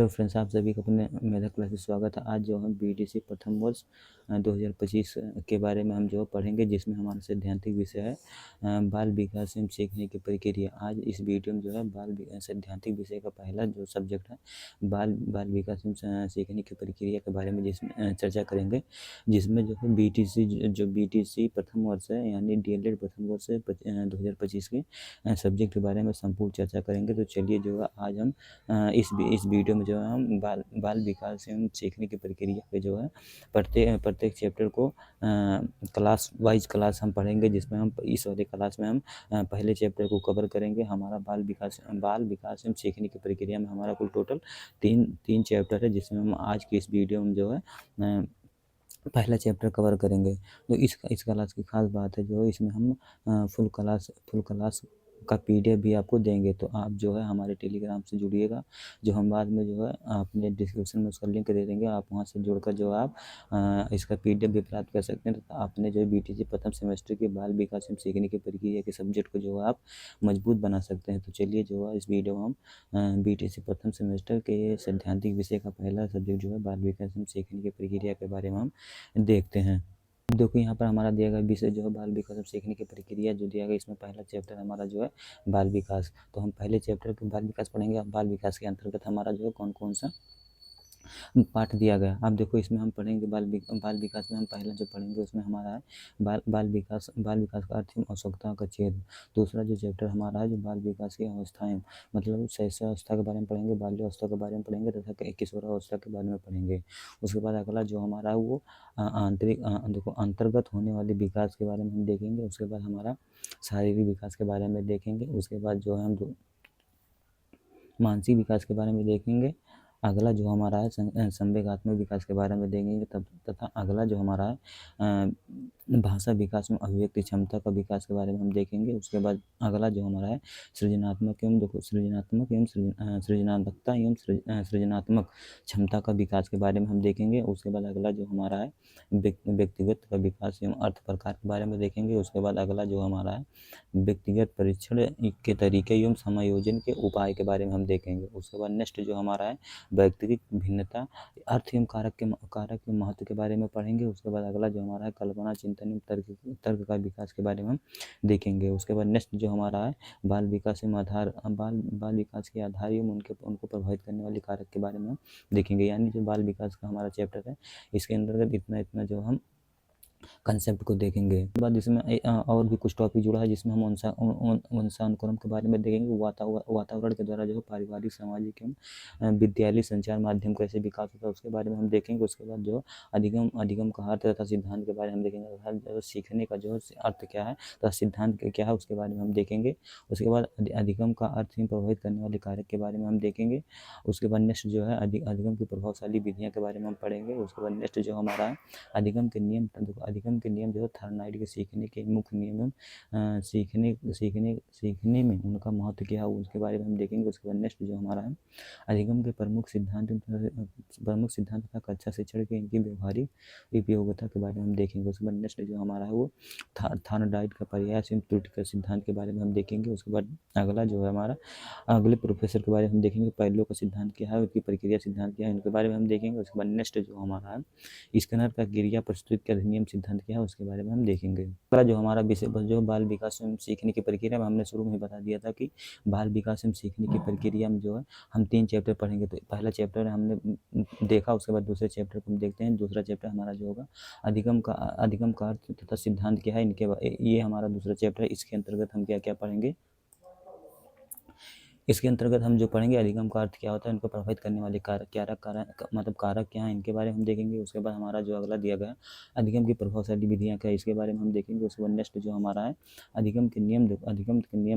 Hello friends, आप सभी को अपने मेरा क्लास में स्वागत है। आज जो हम बीटीसी प्रथम वर्ष 2025 के बारे में हम जो पढ़ेंगे, जिसमें हमारा सैद्धांतिक विषय है बाल विकास एवं सीखने की प्रक्रिया। आज इस वीडियो में जो है सैद्धांतिक विषय का पहला जो सब्जेक्ट है बाल बाल विकास एवं सीखने की प्रक्रिया के बारे में जिसमें चर्चा करेंगे, जिसमें जो है बीटीसी प्रथम वर्ष है, यानी डीएलएड प्रथम वर्ष 2025 के सब्जेक्ट के बारे में संपूर्ण चर्चा करेंगे। तो चलिए जो है आज हम इस वीडियो में जो है हम बाल विकास एवं सीखने की प्रक्रिया पे जो है प्रत्येक चैप्टर को क्लास वाइज क्लास हम पढ़ेंगे, जिसमें हम इस वाले क्लास में हम पहले चैप्टर को कवर करेंगे। हमारा बाल विकास एवं सीखने की प्रक्रिया में हमारा कुल टोटल तीन चैप्टर है, जिसमें हम आज की इस वीडियो में जो है पहला चैप्टर कवर करेंगे। तो इस क्लास की खास बात है जो इसमें हम फुल क्लास का पीडीएफ भी आपको देंगे। तो आप जो है हमारे टेलीग्राम से जुड़िएगा, जो हम बाद में जो है अपने डिस्क्रिप्शन में उसका लिंक दे देंगे। आप वहां से जुड़कर जो आप इसका पीडीएफ भी प्राप्त कर सकते हैं। तो आपने जो बीटीसी प्रथम सेमेस्टर के बाल विकास एवं सीखने की प्रक्रिया के सब्जेक्ट को जो है आप मजबूत बना सकते हैं। तो चलिए जो है इस वीडियो में हम बीटीसी प्रथम सेमेस्टर के सैद्धांतिक विषय का पहला सब्जेक्ट जो है बाल विकास एवं सीखने की प्रक्रिया के बारे में हम देखते हैं। देखो यहाँ पर हमारा दिया गया विषय जो है बाल विकास और सीखने की प्रक्रिया जो दिया गया, इसमें पहला चैप्टर हमारा जो है बाल विकास। तो हम पहले चैप्टर के बाल विकास पढ़ेंगे। अब बाल विकास के अंतर्गत हमारा जो है कौन कौन सा पाठ दिया गया। अब देखो इसमें हम पढ़ेंगे बाल विकास में हम पहला जो पढ़ेंगे उसमें हमारा है बाल विकास का अर्थ एवं आवश्यकताओं का छेद। दूसरा जो चैप्टर हमारा है जो बाल विकास की अवस्थाएं, मतलब शैशवावस्था के बारे में पढ़ेंगे, बाल्यावस्था के बारे में पढ़ेंगे तथा किशोरावस्था के बारे में पढ़ेंगे। उसके बाद अगला जो हमारा है वो देखो अंतर्गत होने वाले विकास के बारे में हम देखेंगे। उसके बाद हमारा शारीरिक विकास के बारे में देखेंगे। उसके बाद जो है हम मानसिक विकास के बारे में देखेंगे। अगला जो हमारा है संवेगात्मक विकास के बारे में देखेंगे। तथा अगला जो हमारा है भाषा विकास में अभिव्यक्ति क्षमता का विकास के बारे में हम देखेंगे। उसके बाद अगला जो हमारा है सृजनात्मकता एवं सृजनात्मक क्षमता का विकास के बारे में हम देखेंगे। उसके बाद अगला जो हमारा है व्यक्तिगत का विकास एवं अर्थ प्रकार के बारे में देखेंगे। उसके बाद अगला जो हमारा है व्यक्तिगत परीक्षण के तरीके एवं समायोजन के उपाय के बारे में हम देखेंगे। उसके बाद नेक्स्ट जो हमारा है व्यक्तिगत भिन्नता अर्थ एवं कारक के महत्व के बारे में पढ़ेंगे। उसके बाद अगला जो हमारा है कल्पना चिंतन एवं तर्क का विकास के बारे में हम देखेंगे। उसके बाद नेक्स्ट जो हमारा है बाल विकास के आधार एवं उनको प्रभावित करने वाले कारक के बारे में हम देखेंगे। यानी जो बाल विकास का हमारा चैप्टर है, इसके अंतर्गत इतना जो हम कंसेप्ट को देखेंगे। उसके बाद इसमें और भी कुछ टॉपिक जुड़ा है, जिसमें हम वंशानुक्रम के बारे में देखेंगे। वातावरण के द्वारा जो है पारिवारिक सामाजिक एवं विद्यालय संचार माध्यम कैसे विकास होता है उसके बारे में हम देखेंगे। उसके बाद जो अधिगम का अर्थ तथा सिद्धांत के बारे में हम देखेंगे। सीखने का जो अर्थ क्या है तथा सिद्धांत क्या है उसके बारे में हम देखेंगे। उसके बाद अधिगम का अर्थ ही प्रभावित करने वाले कारक के बारे में हम देखेंगे। उसके बाद नेक्स्ट जो है अधिगम की प्रभावशाली विधियाँ के बारे में हम पढ़ेंगे। उसके बाद नेक्स्ट जो हमारा है अधिगम के नियम जो है थायराइड के सीखने के मुख्य नियम सीखने में उनका महत्व क्या है उसके बारे में हम देखेंगे। उसके बाद नेक्स्ट जो हमारा है अधिगम के प्रमुख सिद्धांत तथा कक्षा शिक्षण के इनकी व्यवहारिक उपयोगिता के बारे में हम देखेंगे। उसके बाद नेक्स्ट जो हमारा है वो थायराइड का प्रयास एवं त्रुटि का सिद्धांत के बारे में हम देखेंगे। उसके बाद अगला जो है हमारा अगले प्रोफेसर के बारे में हम देखेंगे। पहलों का सिद्धांत क्या है, उनकी प्रक्रिया सिद्धांत क्या है, इनके बारे में हम देखेंगे। उसके बाद नेक्स्ट जो हमारा है स्किनर का क्रिया प्रस्तुत के अधिनियम सिद्धांत क्या है उसके बारे में हम देखेंगे। अगला जो हमारा विषय जो बाल विकास एवं सीखने की प्रक्रिया में हमने शुरू में ही बता दिया था कि बाल विकास एवं सीखने की प्रक्रिया में जो है हम 3 चैप्टर पढ़ेंगे। तो पहला चैप्टर हमने देखा, उसके बाद दूसरे चैप्टर को हम देखते हैं। दूसरा चैप्टर हमारा जो होगा अधिगम का अर्थ तथा सिद्धांत क्या है, ये हमारा दूसरा चैप्टर है। इसके अंतर्गत हम क्या क्या पढ़ेंगे, इसके अंतर्गत हम जो पढ़ेंगे अधिगम का अर्थ क्या होता है, इनको प्रभावित करने वाले कारक क्या हैं, इनके बारे में हम देखेंगे। उसके बाद हमारा जो अगला दिया गया अधिगम की प्रभावशाली विधियाँ क्या है इसके बारे में हम देखेंगे। उसके बाद नेक्स्ट जो हमारा है अधिगम के नियम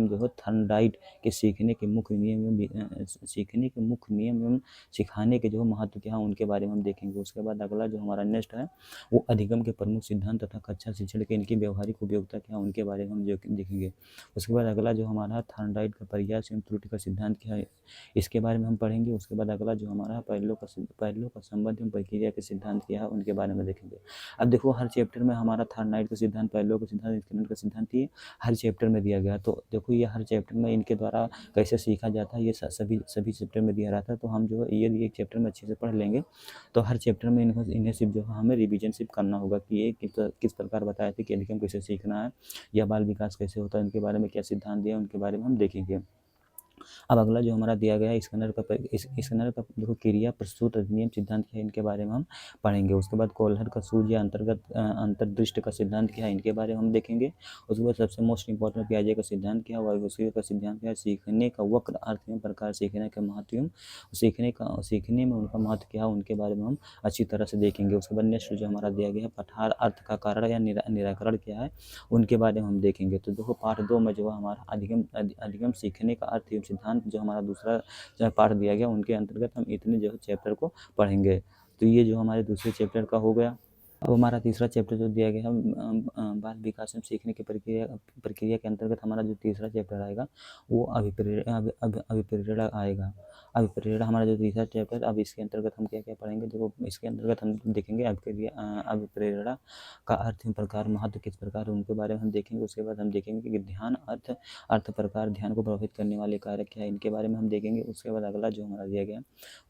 जो है थायराइड के सीखने के मुख्य नियम एवं सिखाने के जो महत्व क्या है उनके बारे में हम देखेंगे। उसके बाद अगला जो हमारा नेक्स्ट है वो अधिगम के प्रमुख सिद्धांत तथा कक्षा शिक्षण के इनकी व्यवहारिक उपयोगिता क्या है उनके बारे में हम देखेंगे। उसके बाद अगला जो हमारा थायराइड का प्रयास एवं त्रुटि का सिद्धांत क्या है, इसके बारे में हम पढ़ेंगे। उसके बाद अगला जो हमारा पहलुओं का संबंध एवं प्रक्रिया के सिद्धांत क्या है उनके बारे में देखेंगे। अब देखो हर चैप्टर में हमारा थार्नाइट का सिद्धांत, पहलुओं का सिद्धांत, स्किनर का सिद्धांत ये हर चैप्टर में दिया गया। तो देखो ये हर चैप्टर में इनके द्वारा कैसे सीखा जाता है ये सभी चैप्टर में दिया रहता है। तो हम जो है ये एक चैप्टर में अच्छे से पढ़ लेंगे तो हर चैप्टर में इन्हें सिर्फ जो है हमें रिवीजन सिर्फ करना होगा कि ये किस प्रकार बताए थे कि एल्केम कैसे सीखना है या बाल विकास कैसे होता है, इनके बारे में क्या सिद्धांत दिया उनके बारे में हम देखेंगे। अब अगला जो हमारा दिया गया है स्किनर का देखो क्रिया प्रसूत अधिनियम सिद्धांत क्या है इनके बारे में हम पढ़ेंगे। उसके बाद कोहलर का सूज या अंतर्दृष्टि का सिद्धांत क्या है इनके बारे में हम देखेंगे। उसके बाद सबसे मोस्ट इंपॉर्टेंट पियाजे का सिद्धांत क्या है, वाइगोत्स्की का सिद्धांत क्या है, सीखने का वक्र अर्थ एवं प्रकार, सीखने का महत्व, सीखने में उनका महत्व क्या है उनके बारे में हम अच्छी तरह से देखेंगे। उसके बाद नेक्स्ट जो हमारा दिया गया है पठार अर्थ का कारण या निराकरण क्या है उनके बारे में हम देखेंगे। तो देखो पार्ट 2 में जो है हमारा अधिगम सीखने का अर्थ एवं सिद्धांत जो हमारा दूसरा जो पार्ट दिया गया उनके अंतर्गत हम इतने जो है चैप्टर को पढ़ेंगे। तो ये जो हमारे दूसरे चैप्टर का हो गया। अब हमारा तीसरा चैप्टर जो दिया गया है बाल विकास में सीखने की प्रक्रिया के अंतर्गत हमारा जो तीसरा चैप्टर आएगा वो अभिप्रेरणा आएगा। अभिप्रेरणा हमारा जो तीसरा चैप्टर, अब इसके अंतर्गत हम क्या क्या पढ़ेंगे। देखो इसके अंतर्गत हम देखेंगे अभिप्रेरणा का अर्थ प्रकार महत्व किस प्रकार उनके बारे में हम देखेंगे। उसके बाद हम देखेंगे कि ध्यान अर्थ प्रकार ध्यान को प्रभावित करने वाले कारक क्या है इनके बारे में हम देखेंगे। उसके बाद अगला जो हमारा दिया गया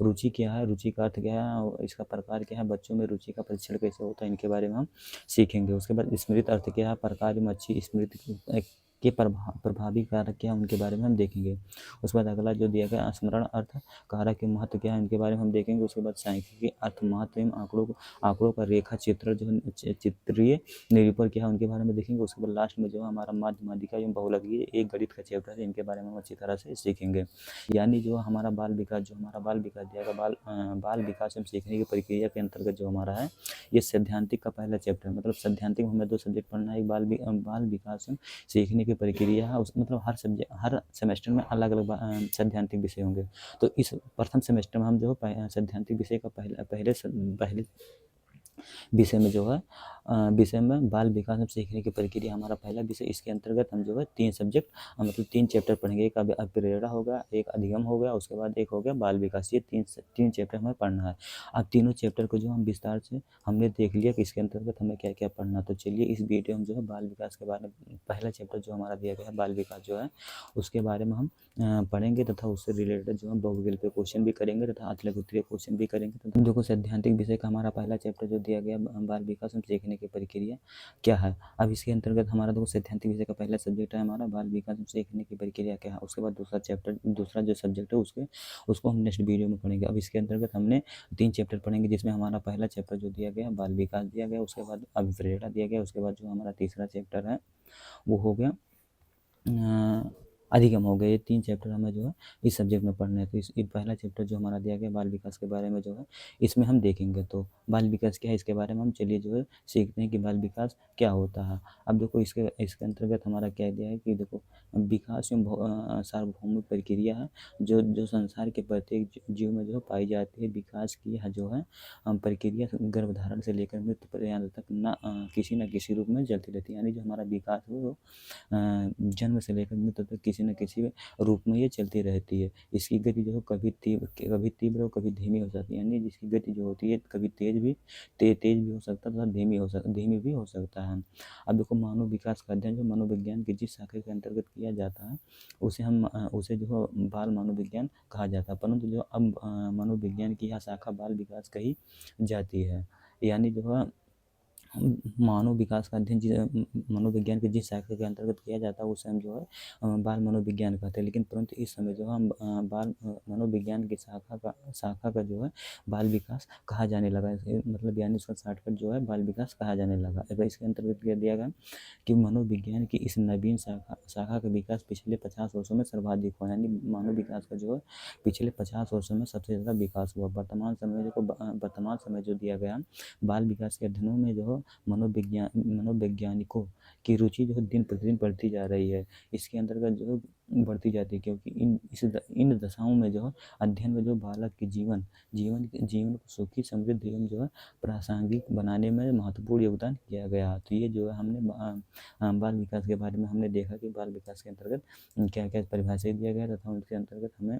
रुचि क्या है, रुचि का अर्थ क्या है और इसका प्रकार क्या है, बच्चों में रुचि का परीक्षण कैसे होता है इनके बारे में हम सीखेंगे। उसके बाद स्मृति अर्थ क्या है, प्रकार में अच्छी स्मृति के प्रभावी कारक क्या है उनके बारे में हम देखेंगे। उसके बाद अगला जो दिया गया स्मरण अर्थ कारक के महत्व क्या है इनके बारे में हम देखेंगे। उसके बाद सांख्यिकी अर्थ महत्व एवं आंकड़ों का रेखा चित्र जो चित्रीय निरूपण क्या है उनके बारे में देखेंगे। उसके बाद लास्ट में जो है हमारा माध्यमाधिका एवं बहुलकीय एक गणित का चैप्टर है, इनके बारे में हम अच्छी तरह से सीखेंगे। यानी जो हमारा बाल विकास दिया गया बाल विकास एवं सीखने की प्रक्रिया के अंतर्गत जो हमारा है ये सैद्धांतिक का पहला चैप्टर है। मतलब सैद्धांतिक में हमें 2 सब्जेक्ट पढ़ना है, एक बाल विकास एवं सीखने की प्रक्रिया है। मतलब हर सेमेस्टर में अलग अलग सैद्धांतिक विषय होंगे। तो इस प्रथम सेमेस्टर में हम जो सैद्धांतिक विषय का पहले विषय में बाल विकास में सीखने की प्रक्रिया हमारा पहला विषय। इसके अंतर्गत हम जो है 3 सब्जेक्ट मतलब 3 चैप्टर पढ़ेंगे। एक अभिप्रेरणा होगा, एक अधिगम हो गया, उसके बाद एक हो गया बाल विकास। ये 3 चैप्टर हमें पढ़ना है। अब तीनों चैप्टर को जो हम विस्तार से हमने देख लिया कि इसके अंतर्गत हमें क्या क्या पढ़ना। तो चलिए इस वीडियो में जो है बाल विकास के बारे में पहला चैप्टर जो हमारा दिया गया है बाल विकास जो है उसके बारे में हम पढ़ेंगे तथा उससे रिलेटेड जो है बहुविकल्प पे क्वेश्चन भी करेंगे तथा अतिलघुत्तरीय क्वेश्चन भी करेंगे। तो देखो सैद्धांतिक विषय का हमारा पहला चैप्टर जो दिया गया बाल विकास में सीखने की प्रक्रिया क्या है। अब इसके अंतर्गत हमारा देखो सैद्धांतिक विषय का पहला सब्जेक्ट है हमारा बाल विकास में सीखने की प्रक्रिया क्या है। उसके बाद दूसरा जो सब्जेक्ट है उसको हम नेक्स्ट वीडियो में पढ़ेंगे। अब इसके अंतर्गत हमने 3 चैप्टर पढ़ेंगे जिसमें हमारा पहला चैप्टर जो दिया गया बाल विकास दिया गया, उसके बाद अभिप्रेरणा दिया गया, उसके बाद जो हमारा तीसरा चैप्टर है वो हो गया अधिगम हो गया। ये 3 चैप्टर हमें जो है इस सब्जेक्ट में पढ़ना है। तो इस पहला चैप्टर जो हमारा दिया गया बाल विकास के बारे में जो है इसमें हम देखेंगे। तो बाल विकास क्या है इसके बारे में हम चलिए जो है सीखते हैं कि बाल विकास क्या होता है। अब देखो इसके अंतर्गत हमारा क्या दिया है कि देखो विकास एवं सार्वभौमिक प्रक्रिया है जो संसार के प्रत्येक जीव में जो पाई जाती है। विकास की जो है प्रक्रिया गर्भधारण से लेकर मृत्यु पर्यंत तक किसी न किसी रूप में चलती रहती है। यानी जो हमारा विकास है वो जन्म से लेकर मृत्यु तक किसी न किसी रूप में ये चलती रहती है। इसकी गति जो है कभी तीव्र और कभी धीमी हो जाती है। यानी जिसकी गति जो होती है कभी तेज भी हो सकता है तथा धीमी भी हो सकता है। अब देखो मानव विकास का अध्ययन जो मनोविज्ञान की जिस शाखा के अंतर्गत किया जाता है उसे जो है बाल मनोविज्ञान कहा जाता है। परंतु जो अब मनोविज्ञान की यह शाखा बाल विकास कही जाती है। यानी जो है मानव विकास का अध्ययन मनोविज्ञान के जिस शाखा के अंतर्गत किया जाता है उसे हम जो है बाल मनोविज्ञान कहते हैं। लेकिन परंतु इस समय जो हम बाल मनोविज्ञान की शाखा का जो है बाल विकास कहा जाने लगा। मतलब यानी उसका शॉर्टकट जो है बाल विकास कहा जाने लगा। इसके अंतर्गत क्या दिया गया कि मनोविज्ञान की इस नवीन शाखा का विकास पिछले 50 वर्षों में सर्वाधिक हुआ। यानी मानव विकास का जो है पिछले 50 वर्षों में सबसे ज़्यादा विकास हुआ। वर्तमान समय जो दिया गया बाल विकास के अध्ययनों में जो मनोवैज्ञानिकों की रुचि जो है दिन प्रतिदिन बढ़ती जा रही है। इसके अंतर्गत जो है बढ़ती जाती है, क्योंकि इन दशाओं में जो है अध्ययन में जो बालक के जीवन को सुखी, समृद्ध एवं जो है प्रासंगिक बनाने में महत्वपूर्ण योगदान किया गया। तो ये जो है हमने बाल विकास के बारे में हमने देखा कि बाल विकास के अंतर्गत क्या-क्या परिभाषित दिया गया तथा उनके अंतर्गत हमें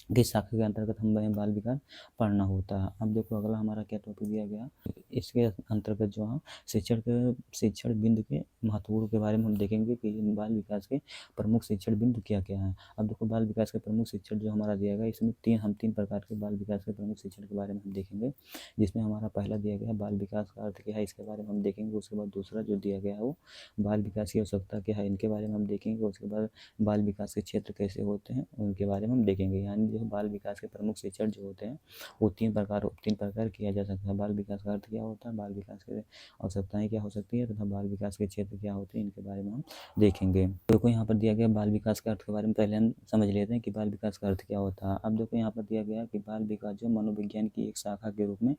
किस शाखा के अंतर्गत हमें बाल विकास पढ़ना होता है। अब देखो अगला हमारा क्या टॉपिक दिया गया, इसके अंतर्गत जो हम शिक्षण बिंदु के महत्वपूर्ण के बारे में हम देखेंगे कि बाल विकास के प्रमुख शिक्षण बिंदु क्या-क्या हैं। अब देखो बाल विकास के प्रमुख शिक्षण जो हमारा दिया गया, इसमें तीन प्रकार के बाल विकास के प्रमुख शिक्षण के बारे में हम देखेंगे, जिसमें हमारा पहला दिया गया बाल विकास का अर्थ क्या है, इसके बारे में हम देखेंगे। उसके बाद दूसरा जो दिया गया है वो बाल विकास की आवश्यकता क्या है, इनके बारे में हम देखेंगे। उसके बाद बाल विकास के क्षेत्र कैसे होते हैं उनके बारे में हम देखेंगे। यानी जो बाल विकास के प्रमुख शिक्षण जो होते हैं वो तीन प्रकार किया जा सकता है। बाल विकास का अर्थ क्या होता है, बाल विकास की आवश्यकताएं क्या हो सकती है तथा बाल विकास के क्षेत्र क्या होते हैं, इनके बारे में हम देखेंगे। देखो यहाँ पर दिया गया बाल विकास के अर्थ के बारे में पहले हम समझ लेते हैं कि बाल विकास का अर्थ क्या होता है। अब देखो यहाँ पर दिया गया कि बाल विकास जो मनोविज्ञान की एक शाखा के रूप में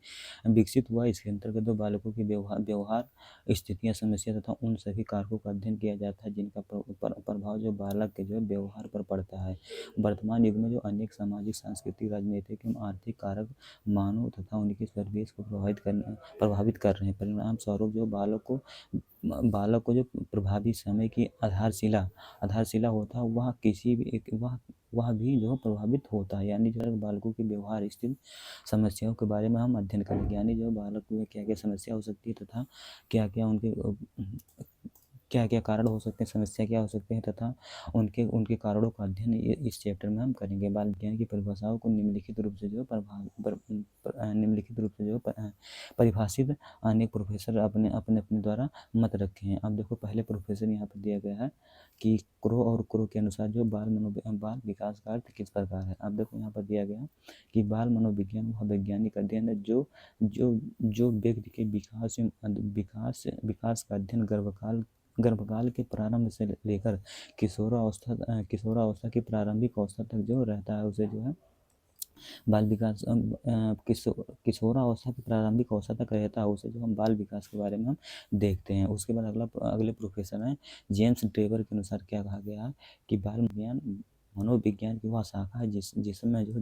विकसित हुआ। इसके अंतर्गत दो बालकों की व्यवहार स्थितियाँ, समस्या तथा उन सभी कारकों का अध्ययन किया जाता है जिनका प्रभाव जो बालक के जो व्यवहार पर पड़ता है। वर्तमान युग में जो अनेक सामाजिक, सांस्कृतिक, राजनीतिक एवं आर्थिक कारक मानव तथा उनके परिवेश को प्रभावित कर रहे हैं। परिणाम स्वरूप जो बालक को जो प्रभावी समय की आधारशिला होता है वह भी जो प्रभावित होता है। यानी जो बालकों के व्यवहार स्थित समस्याओं के बारे में हम अध्ययन करेंगे। यानी जो बालक में क्या क्या समस्या हो सकती है तथा क्या क्या कारण हो सकते हैं, समस्या क्या हो सकते हैं तथा उनके कारणों का अध्ययन इस चैप्टर में हम करेंगे। बाल विज्ञान की परिभाषाओं को निम्नलिखित रूप से जो परिभाषित अनेक प्रोफेसर अपने द्वारा मत रखे हैं। अब देखो पहले प्रोफेसर यहाँ पर दिया गया है कि क्रो के अनुसार जो बाल विकास का अर्थ किस प्रकार है। अब देखो यहाँ पर दिया गया कि बाल मनोविज्ञान वह वैज्ञानिक अध्ययन है जो व्यक्ति के विकास का अध्ययन गर्भकाल के प्रारंभ से लेकर किशोरावस्था की प्रारंभिक अवस्था तक जो रहता है उसे जो है बाल विकास किशोरावस्था की प्रारंभिक अवस्था तक रहता है उसे जो हम बाल विकास के बारे में हम देखते हैं। उसके बाद अगले प्रोफेसर हैं जेम्स टेबर के अनुसार क्या कहा गया है कि बाल मनोविज्ञान की वह शाखा है जिसमें जो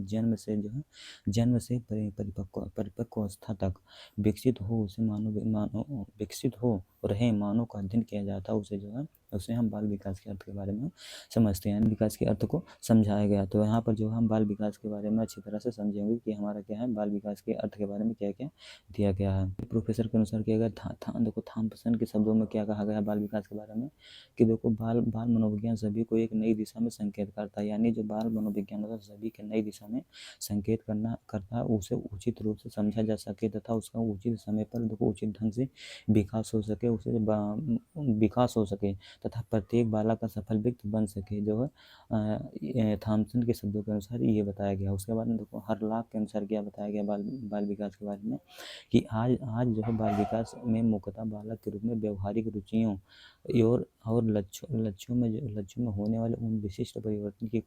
जन्म से परिपक्व अवस्था तक विकसित हो रहे मानव का अध्ययन किया जाता है। उसे हम बाल विकास के अर्थ के बारे में समझते हैं। विकास के अर्थ को समझाया गया। तो यहाँ पर जो हम बाल विकास के बारे में अच्छी तरह से समझेंगे कि हमारा क्या है, बाल विकास के अर्थ के बारे में क्या क्या दिया गया है। प्रोफेसर के अनुसार क्या गया देखो थॉम्पसन के शब्दों में क्या कहा गया बाल विकास के बारे में कि देखो बाल मनोविज्ञान सभी को एक नई दिशा में संकेत करता है। यानी जो बाल मनोविज्ञान होता है सभी के नई दिशा में संकेत करता है, उसे उचित रूप से समझा जा सके तथा उसका उचित समय पर देखो उचित ढंग से विकास हो सके तथा प्रत्येक बालक का सफल व्यक्ति बन सके जो है थॉम्पसन के शब्दों के अनुसार ये बताया गया। उसके बाद में देखो हरलाख के अनुसार क्या बताया गया बाल विकास के बारे में कि आज जो है बाल विकास में मुख्यतः बालक के रूप में व्यवहारिक रुचियों और लक्ष्यों में होने वाले उन विशिष्ट परिवर्तन की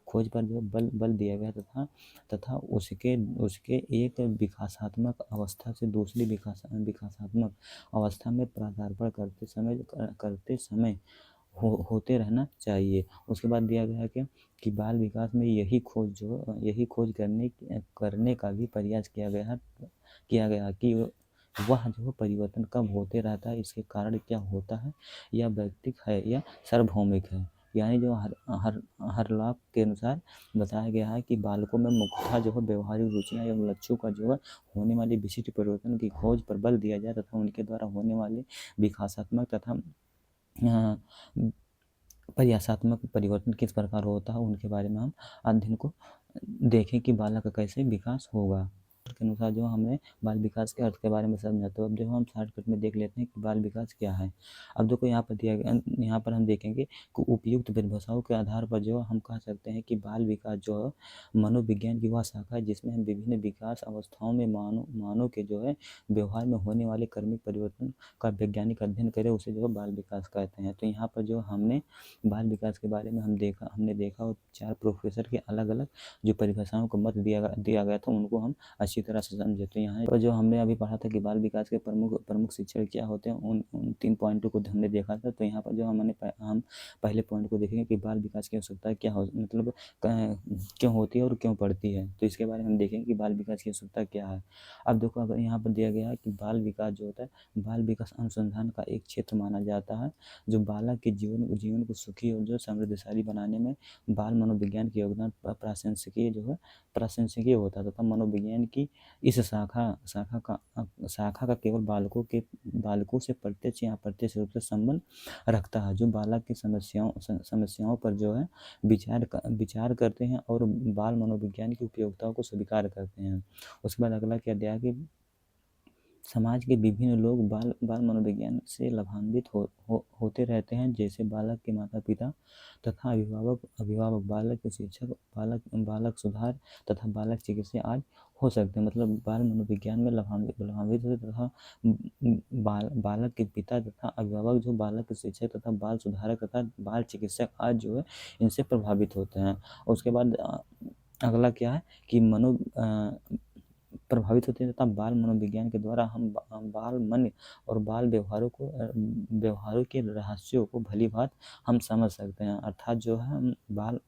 खोज पर जो बल दिया गया तथा उसके एक विकासात्मक अवस्था से दूसरी विकासात्मक अवस्था में पदार्पण करते समय होते रहना चाहिए। उसके बाद दिया गया है कि बाल विकास में यही खोज करने का भी प्रयास किया गया कि वह जो परिवर्तन कब होते रहता है, इसके कारण क्या होता है, या व्यक्तिक है या सार्वभौमिक है। यानी जो हरलाख के अनुसार बताया गया है कि बालकों में मुख्यतः जो है व्यवहारिक रुचियाँ एवं लक्ष्यों का जो है होने वाली विशिष्ट परिवर्तन की खोज पर बल दिया जाए तथा उनके द्वारा होने वाले विकासात्मक तथा प्रयासात्मक परिवर्तन किस प्रकार होता है उनके बारे में हम अध्ययन को देखें कि बालक का कैसे विकास होगा। के अनुसार जो हमें बाल विकास के अर्थ के बारे में समझा। तो अब जो हम शॉर्टकट में देख लेते हैं कि बाल विकास क्या है। अब देखो यहाँ पर हम देखेंगे कि उपयुक्त परिभाषाओं के आधार पर जो हम कह सकते हैं कि बाल विकास जो है मनोविज्ञान की वह शाखा है जिसमें हम विभिन्न विकास अवस्थाओं में मानव के जो है व्यवहार में होने वाले क्रमिक परिवर्तन का वैज्ञानिक अध्ययन करें, उसे जो है बाल विकास कहते हैं। तो यहाँ पर जो हमने बाल विकास के बारे में हमने देखा और 4 प्रोफेसर के अलग अलग जो परिभाषाओं को मत दिया गया था उनको हम अच्छी तरह से समझे। तो यहाँ पर जो हमने अभी पढ़ा था कि बाल विकास के प्रमुख शिक्षण क्या होते हैं, उन 3 पॉइंटों को हमने देखा था। तो यहाँ पर जो हम पहले पॉइंट को देखेंगे कि बाल विकास की आवश्यकता क्या हो, मतलब क्यों होती है और क्यों पड़ती है। तो इसके बारे में हम देखेंगे कि बाल विकास की आवश्यकता क्या है। अब देखो, अगर यहाँ पर दिया गया है कि बाल विकास जो होता है, बाल विकास अनुसंधान का एक क्षेत्र माना जाता है जो बालक के जीवन को सुखी और जो समृद्धशाली बनाने में बाल मनोविज्ञान के योगदान प्रासंगिक होता है तथा मनोविज्ञान की इस शाखा का केवल बालकों से प्रत्यक्ष या अप्रत्यक्ष रूप से संबंध रखता है, जो बालक की समस्याओं पर जो है विचार करते हैं और बाल मनोविज्ञान की उपयोगिताओं को स्वीकार करते हैं। उसके बाद अगला क्या दिया कि समाज के विभिन्न लोग बाल मनोविज्ञान से लाभान्वित होते रहते हैं, जैसे बालक के माता पिता तथा अभिभावक, बालक के शिक्षक, बालक सुधार तथा बालक चिकित्सक आज हो सकते हैं। मतलब बाल मनोविज्ञान में लाभान्वित होते तथा बालक के पिता तथा अभिभावक जो बालक के शिक्षक तथा बाल सुधारक तथा बाल चिकित्सक आज जो है इनसे प्रभावित होते हैं। उसके बाद अगला क्या है कि प्रभावित होते हैं तथा बाल मनोविज्ञान के द्वारा हम बाल मन और बाल व्यवहारों के रहस्यों को भली बात हम समझ सकते हैं। अर्थात जो है हम बाल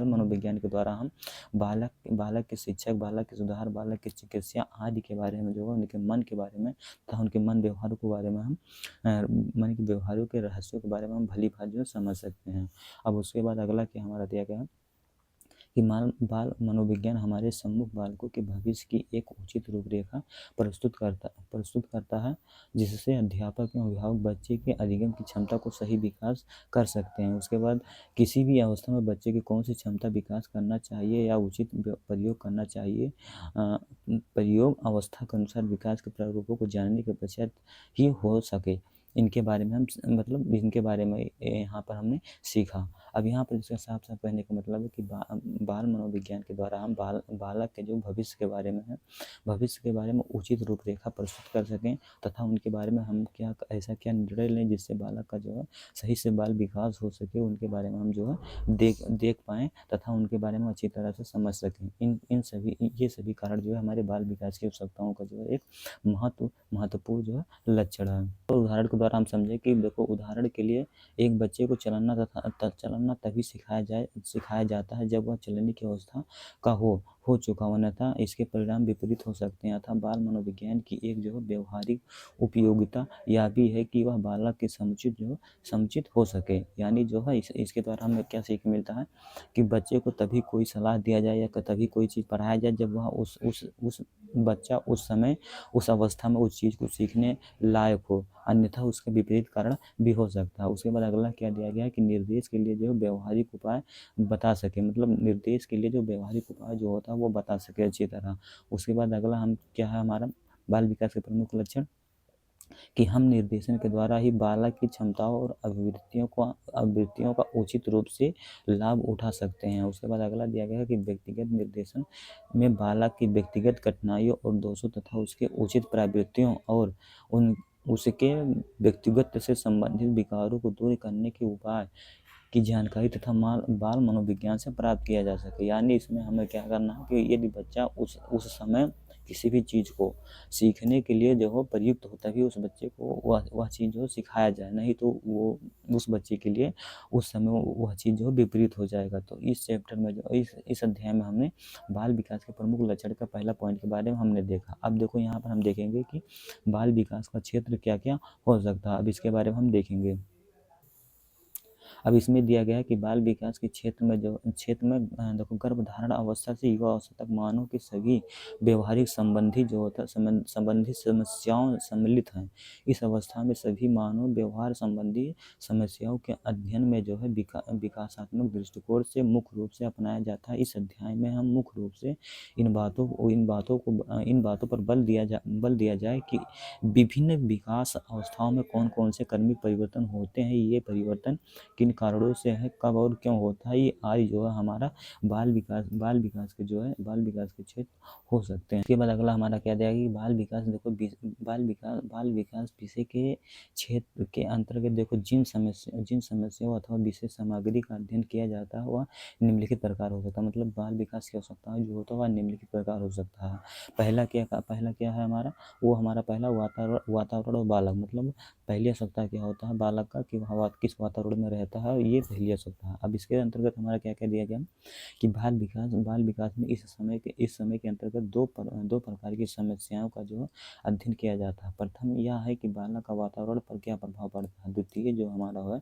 मनोविज्ञान के द्वारा हम बालक के शिक्षक, बालक के सुधार, बालक के चिकित्सा आदि के बारे में जो है उनके मन के बारे में तथा उनके मन व्यवहारों के बारे में हम मन के व्यवहारों के रहस्यों के बारे में हम भली बात जो समझ सकते हैं। अब उसके बाद अगला क्या हमारा दिया गया कि बाल मनोविज्ञान हमारे सम्मुख बालकों के भविष्य की एक उचित रूपरेखा प्रस्तुत करता है, जिससे अध्यापक एवं अभिभावक बच्चे के अधिगम की क्षमता को सही विकास कर सकते हैं। उसके बाद किसी भी अवस्था में बच्चे की कौन सी क्षमता विकास करना चाहिए या उचित प्रयोग करना चाहिए, प्रयोग अवस्था के अनुसार विकास के प्रारूपों को जानने के पश्चात ही हो सके, इनके बारे में इनके बारे में यहाँ पर हमने सीखा। अब यहाँ पर इसका साफ कहने का मतलब है कि बाल मनोविज्ञान के द्वारा हम बालक के जो भविष्य के बारे में उचित रूपरेखा प्रस्तुत कर सकें तथा उनके बारे में हम ऐसा क्या निर्णय लें जिससे बालक का जो है सही से बाल विकास हो सके, उनके बारे में हम जो है देख पाएँ तथा उनके बारे में अच्छी तरह से समझ सकें। ये सभी कारण जो है हमारे बाल विकास की आवश्यकताओं का जो है एक महत्वपूर्ण जो है लक्षण है। और उदाहरण के द्वारा हम समझे कि देखो, उदाहरण के लिए एक बच्चे को चलना तभी सिखाया जाता है जब वह चलने की अवस्था का हो चुका, अन्यथा इसके परिणाम विपरीत हो सकते हैं। अतः बाल मनोविज्ञान की एक जो व्यवहारिक उपयोगिता यह भी है कि वह बालक के समुचित हो सके। यानी जो है इसके द्वारा हमें क्या सीख मिलता है कि बच्चे को तभी कोई सलाह दिया जाए या तभी कोई चीज़ पढ़ाया जाए जब वह उस बच्चा उस समय उस अवस्था में उस चीज़ को सीखने लायक हो, अन्यथा उसके विपरीत कारण भी हो सकता है। उसके बाद अगला क्या दिया गया है कि निर्देश के लिए जो व्यवहारिक उपाय बता सके, मतलब निर्देश के लिए जो व्यवहारिक उपाय जो होता है वो बता सके अच्छी तरह। उसके बाद अगला हम क्या है हमारा बाल विकास के प्रमुख लक्षण कि हम निर्देशन के द्वारा ही बालक की क्षमताओं और अभिवृत्तियों का उचित रूप से लाभ उठा सकते हैं। उसके बाद अगला दिया गया है कि व्यक्तिगत निर्देशन में बालक की व्यक्तिगत कठिनाइयों और दोषों तथा उसके उचित प्रवृत्तियों और उसके व्यक्तिगत से संबंधित विकारों को दूर करने के उपाय की जानकारी तथा बाल मनोविज्ञान से प्राप्त किया जा सके। यानी इसमें हमें क्या करना है कि यदि बच्चा उस समय किसी भी चीज़ को सीखने के लिए जो हो प्रयुक्त हो, तभी उस बच्चे को वह चीज़ जो सिखाया जाए, नहीं तो वो उस बच्चे के लिए उस समय वह चीज़ जो विपरीत हो जाएगा। तो इस चैप्टर में जो इस अध्याय में हमने बाल विकास के प्रमुख लक्षण का पहला पॉइंट के बारे में हमने देखा। अब देखो, यहाँ पर हम देखेंगे कि बाल विकास का क्षेत्र क्या क्या हो सकता है। अब इसके बारे में हम देखेंगे। अब इसमें दिया गया है कि बाल विकास के क्षेत्र में देखो, गर्भधारण अवस्था से युवा अवस्था तक मानव के सभी व्यवहारिक संबंधी जो होता है संबंधित समस्याओं सम्मिलित हैं। इस अवस्था में सभी मानव व्यवहार संबंधी समस्याओं के अध्ययन में जो है विकासात्मक दृष्टिकोण से मुख्य रूप से अपनाया जाता है। इस अध्याय में हम मुख्य रूप से इन बातों पर बल दिया जाए कि विभिन्न विकास अवस्थाओं में कौन कौन से कर्मिक परिवर्तन होते हैं, ये परिवर्तन किन कारणों से है, कब और क्यों होता है, ये आज जो है हमारा बाल विकास के क्षेत्र हो सकते हैं। इसके बाद अगला हमारा क्या दिया कि बाल विकास, देखो बाल विकास विषय के क्षेत्र के अंतर्गत देखो जिन समस्याओं अथवा विशेष सामग्री का अध्ययन किया जाता है वह निम्नलिखित प्रकार हो सकता है। मतलब बाल विकास क्या हो सकता है, जो होता है वह निम्नलिखित प्रकार हो सकता है। पहला क्या है हमारा, वो हमारा पहला वातावरण और बालक, मतलब पहली आवश्यकता क्या होता है बालक का, कि वह किस वातावरण में रहता है, ये पहली आवश्यकता है। अब इसके अंतर्गत हमारा क्या क्या दिया गया कि बाल विकास में इस समय के अंतर्गत दो प्रकार की समस्याओं का जो अध्ययन किया जाता है। प्रथम यह है कि बालक का वातावरण पर क्या प्रभाव पड़ता है। द्वितीय जो हमारा है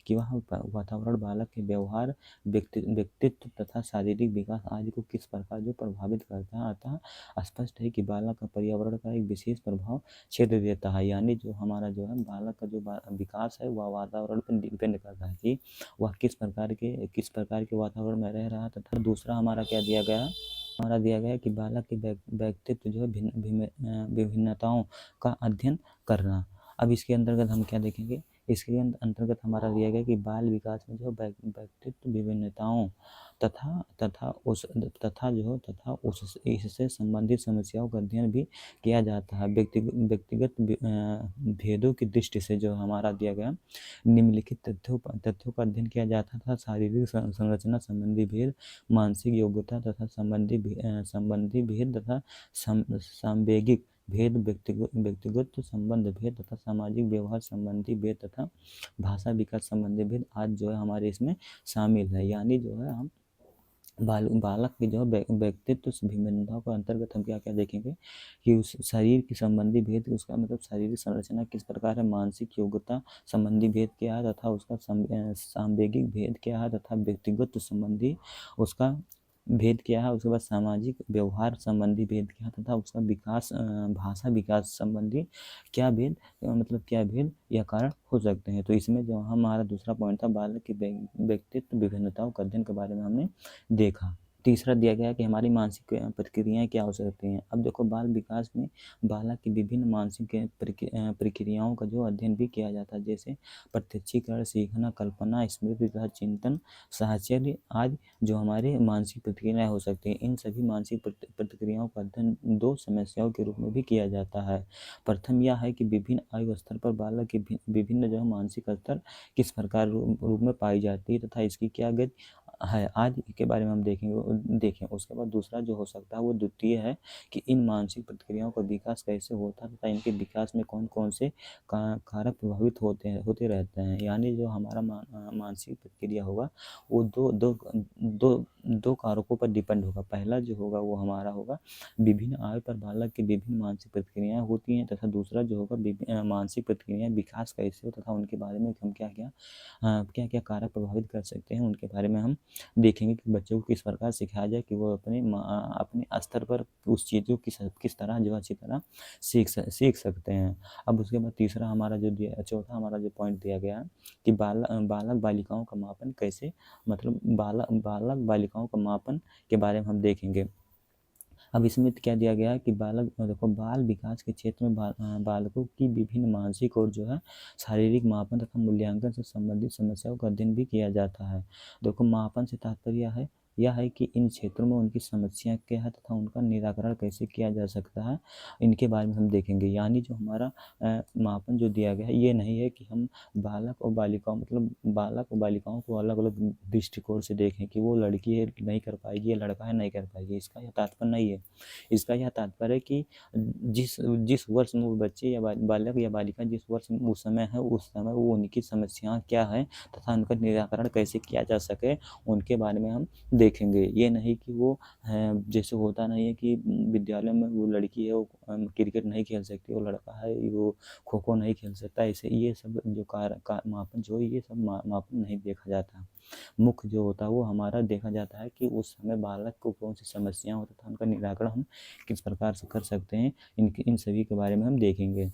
कि वह वातावरण बालक के व्यवहार, व्यक्तित्व तथा शारीरिक विकास आदि को किस प्रकार जो प्रभावित करता है। अतः स्पष्ट है कि बालक का पर्यावरण का एक विशेष प्रभाव क्षेत्र देता है। यानी जो हमारा जो है बालक का जो विकास है वह वातावरण पर डिपेंड करता है कि वह किस प्रकार के वातावरण में रह रहा है। तथा दूसरा हमारा क्या दिया गया है कि बालक के व्यक्तित्व जो है विभिन्नताओं का अध्ययन करना। अब इसके अंतर्गत हम क्या देखेंगे, इसके अंतर्गत हमारा दिया गया कि बाल विकास में जो व्यक्तित्व विभिन्नताओं तथा इससे संबंधित समस्याओं का अध्ययन भी किया जाता है। व्यक्तिगत भेदों की दृष्टि से जो हमारा दिया गया निम्नलिखित तथ्यों का अध्ययन किया जाता था। शारीरिक संरचना संबंधी भेद, मानसिक योग्यता तथा संबंधी भेद तथा सांवेगिक भेद, व्यक्तिगत संबंध भेद तथा सामाजिक व्यवहार संबंधी भेद तथा भाषा विकास संबंधी भेद आज जो है हमारे इसमें शामिल है। यानी जो है हम बालक की जो व्यक्तित्व भिन्नताओं के अंतर्गत हम क्या क्या देखेंगे कि उस शरीर की संबंधी भेद, उसका मतलब शारीरिक संरचना किस प्रकार है, मानसिक योग्यता संबंधी भेद क्या है तथा उसका सांवेगिक भेद क्या है तथा व्यक्तिगत संबंधी उसका भेद क्या है, उसके बाद सामाजिक व्यवहार संबंधी भेद क्या है तथा उसका विकास, भाषा विकास संबंधी क्या भेद, मतलब क्या भेद या कारण हो सकते हैं। तो इसमें जो हमारा दूसरा पॉइंट था बालक की व्यक्तित्व विभिन्नताओं का अध्ययन के बारे में हमने देखा। तीसरा दिया गया कि हमारी मानसिक प्रक्रियाएं क्या हो सकती हैं। अब देखो बाल विकास में बालक की विभिन्न मानसिक प्रक्रियाओं का जो अध्ययन भी किया जाता है, जैसे प्रत्यक्षीकरण, सीखना, कल्पना, स्मृति तथा चिंतन, साहचर्य आदि जो हमारे मानसिक प्रतिक्रियाएं हो सकती हैं। इन सभी मानसिक प्रतिक्रियाओं का अध्ययन दो समस्याओं के रूप में भी किया जाता है। प्रथम यह है कि विभिन्न आयु स्तर पर बालक की विभिन्न जो मानसिक स्तर किस प्रकार रूप में पाई जाती है तथा इसकी क्या गति है, आज के बारे में हम देखें। उसके बाद दूसरा जो हो सकता है वो द्वितीय है कि इन मानसिक प्रतिक्रियाओं का विकास कैसे होता है तथा इनके विकास में कौन कौन से कारक प्रभावित होते रहते हैं। यानी जो हमारा मानसिक प्रक्रिया होगा वो दो कारकों पर डिपेंड होगा। पहला जो होगा वो हमारा होगा विभिन्न आयु पर बालक की विभिन्न मानसिक प्रतिक्रियाएं होती हैं तथा दूसरा जो होगा मानसिक प्रतिक्रियाएं विकास कैसे हो तथा उनके बारे में हम क्या क्या कारक प्रभावित कर सकते हैं उनके बारे में हम देखेंगे कि बच्चों को किस प्रकार सिखाया जाए कि वो अपने स्तर पर उस चीज़ को किस तरह जो अच्छी तरह सीख सकते हैं। अब उसके बाद तीसरा हमारा जो चौथा हमारा जो पॉइंट दिया गया है कि बालक बालिकाओं का मापन कैसे, मतलब बालक बालिकाओं का मापन के बारे में हम देखेंगे। अब इसमें क्या दिया गया है कि देखो बाल विकास के क्षेत्र में बालकों की विभिन्न मानसिक और जो है शारीरिक मापन तथा मूल्यांकन से संबंधित समस्याओं का अध्ययन भी किया जाता है। देखो मापन से तात्पर्य यह है कि इन क्षेत्रों में उनकी समस्या क्या है तथा उनका निराकरण कैसे किया जा सकता है, इनके बारे में हम देखेंगे। यानी जो हमारा मापन जो दिया गया है ये नहीं है कि हम बालक और बालिकाओं को अलग अलग दृष्टिकोण से देखें कि वो लड़की है नहीं कर पाएगी, ये लड़का है नहीं कर पाएगी, इसका यह तात्पर्य नहीं है। इसका यह तात्पर्य है कि जिस वर्ष में वो बच्चे या बालक या बालिका जिस वर्ष में उस समय वो उनकी समस्याएं क्या है तथा उनका निराकरण कैसे किया जा सके उनके बारे में हम देखेंगे। ये नहीं कि वो जैसे होता नहीं है कि विद्यालय में वो लड़की है वो क्रिकेट नहीं खेल सकती, वो लड़का है वो खो खो नहीं खेल सकता, ऐसे ये सब जो मापन जो ये सब मापन नहीं देखा जाता। मुख्य जो होता है वो हमारा देखा जाता है कि उस समय बालक को कौन सी समस्याएं होता था, उनका निराकरण हम किस प्रकार से कर सकते हैं, इन सभी के बारे में हम देखेंगे।